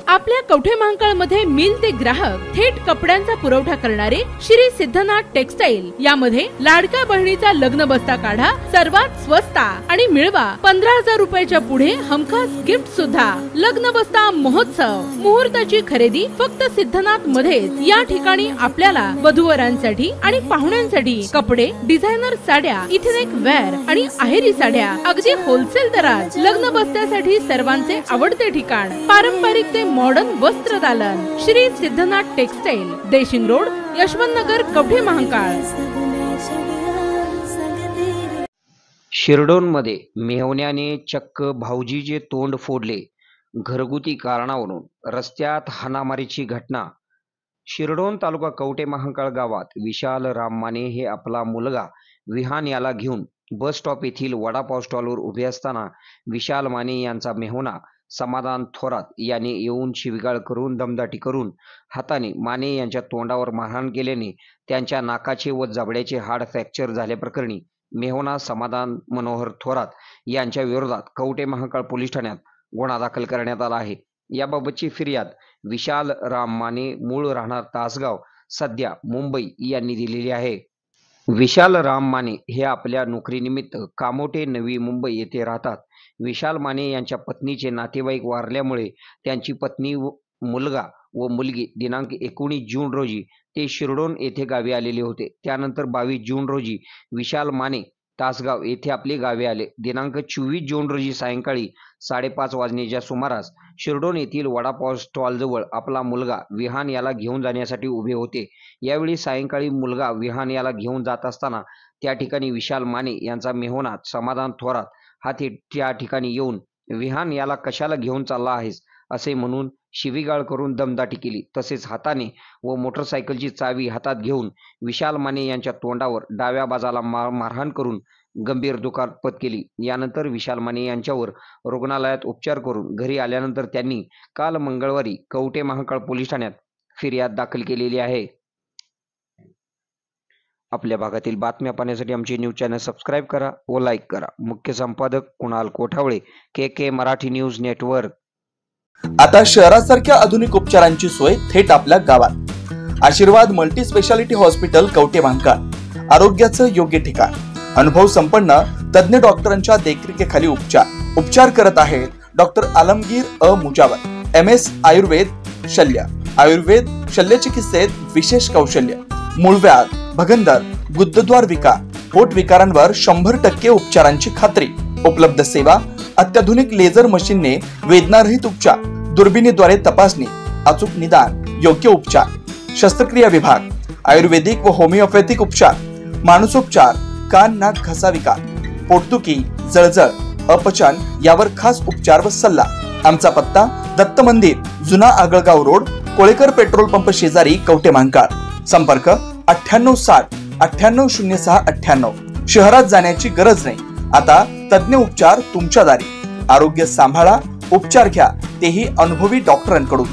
आपल्या कवठे महांकाळ मध्ये मिल ते ग्राहक थेट कपड्यांचा पुरवठा करणारे श्री सिद्धनाथ टेक्सटाईल यामध्ये लाडक्या बहिणीचा लग्न बस्ता काढा सर्वात स्वस्त आणि मिळवा 15,000 रुपयाच्या पुढे हमखास गिफ्ट सुद्धा। लग्न बस्ता महोत्सव मुहूर्ताची खरेदी फक्त सिद्धनाथ मध्येच। या ठिकाणी आपल्याला वधूवरांसाठी आणि पाहुण्यांसाठी कपडे, डिझायनर साड्या, इथेनिक वेअर आणि आहेरी साड्या अगदी होलसेल दरात। लग्न बस्त्यासाठी सर्वांचे आवडते ठिकाण पारंपरिक ते मॉडर्न वस्त्र दालन श्री सिद्धनाथ टेक्सटाईल, देशिंग रोड, यशवंत नगर, कवठे महांकाळ। शिरडोनमध्ये मेहण्याने चक्क भाऊजीचे तोंड फोडले। घरगुती कारणावरून रस्त्यात हाणामारीची घटना। शिरडोन तालुका कवठे महांकाळ गावात विशाल राम माने हे आपला मुलगा विहान याला घेऊन बस स्टॉप येथील वडापाव स्टॉलवर उभे असताना विशाल माने यांचा मेहुणा समाधान थोरात याने येऊन शिवीगाळ करून दमदाटी करून हाताने माने यांच्या तोंडावर मारहाण केल्याने त्यांच्या नाकाचे व जबड्याचे हाड फ्रॅक्चर झाल्याप्रकरणी मेहुणा समाधान मनोहर थोरात यांच्या विरोधात कवठे महांकाळ पोलीस ठाण्यात गुन्हा दाखल करण्यात आला आहे। याबाबतची फिर्याद विशाल राम माने मूळ राहणार तासगाव सध्या मुंबई यांनी दिलेली आहे। विशाल राम माने हे आपल्या नोकरीनिमित्त कामोठे नवी मुंबई येथे राहतात। विशाल माने यांच्या पत्नीचे नातेवाईक वारल्यामुळे त्यांची पत्नी मुलगा व मुलगी दिनांक 19 जून रोजी ते शिरडोन येथे गावी आलेले होते। त्यानंतर 22 जून रोजी विशाल माने तासगाव येथे आपले गावी आले। दिनांक 24 जून रोजी सायंकाळी 5:30 वाजण्याच्या सुमारास शिरडोन येथील वडापाव स्टॉल जवळ आपला मुलगा विहान याला घेऊन जाण्यासाठी उभे होते। यावेळी सायंकाळी मुलगा विहान याला घेऊन जात असताना त्या ठिकाणी विशाल माने यांचा मेहुणा समाधान थोरात हा त्या ठिकाणी येऊन विहान याला कशाला घेऊन चालला आहेस असे म्हणून शिवीगाळ करून दमदाटी केली। तसेच हाताने व मोटरसायकलची चावी हातात घेऊन विशाल माने यांच्या तोंडावर डाव्या बाजूला मारहाण करून गंभीर दुखापत केली। यानंतर विशाल माने यांच्यावर रुग्णालयात उपचार करून घरी आल्यानंतर त्यांनी काल मंगळवारी कवठे महांकाळ पोलीस ठाण्यात फिर्याद दाखल केलेली आहे। आपल्या भागातील बातम्या पाहण्यासाठी आमचे न्यूज चॅनल सबस्क्राइब करा व लाईक करा। मुख्य संपादक Kunal Kothawale, KK Marathi news network. आता शहरासारख्या आधुनिक उपचारांची सोय थेट आपल्या गावात। आशीर्वाद multi speciality hospital Kavathe Mahankal, आरोग्याचं योग्य ठिकाण। अनुभव संपन्न तज्ञ डॉक्टरांच्या देखरेखीखाली उपचार करत आहेत डॉक्टर आलमगीर मुजावर, MS आयुर्वेद शल्य। आयुर्वेद शल्य चिकित्सेत विशेष कौशल्य। मूळव्याध, भगंदर, गुदद्वार विकार, पोट विकारांवर 100% उपचारांची खात्री। उपलब्ध सेवा अत्याधुनिक लेझर मशीनने वेदनारहित उपचार, दुर्बिणीद्वारे तपासणी, अचूक निदान, योग्य उपचार। शस्त्रक्रिया विभाग, आयुर्वेदिक व होमिओपॅथिक उपचार, मानसोपचार, कान नाक घसा विकार, पोटदुखी, जळजळ, अपचन यावर खास उपचार व सल्ला। आमचा पत्ता दत्त मंदिर, जुना Agalgaon road, Kolekar petrol pump शेजारी, कवठे महांकाळ। संपर्क 9860 9806 98। शहरात जाण्याची गरज नाही, आता तज्ञ उपचार तुमच्या दारी। आरोग्य सांभाळा, उपचार घ्या, तेही अनुभवी डॉक्टरांकडून।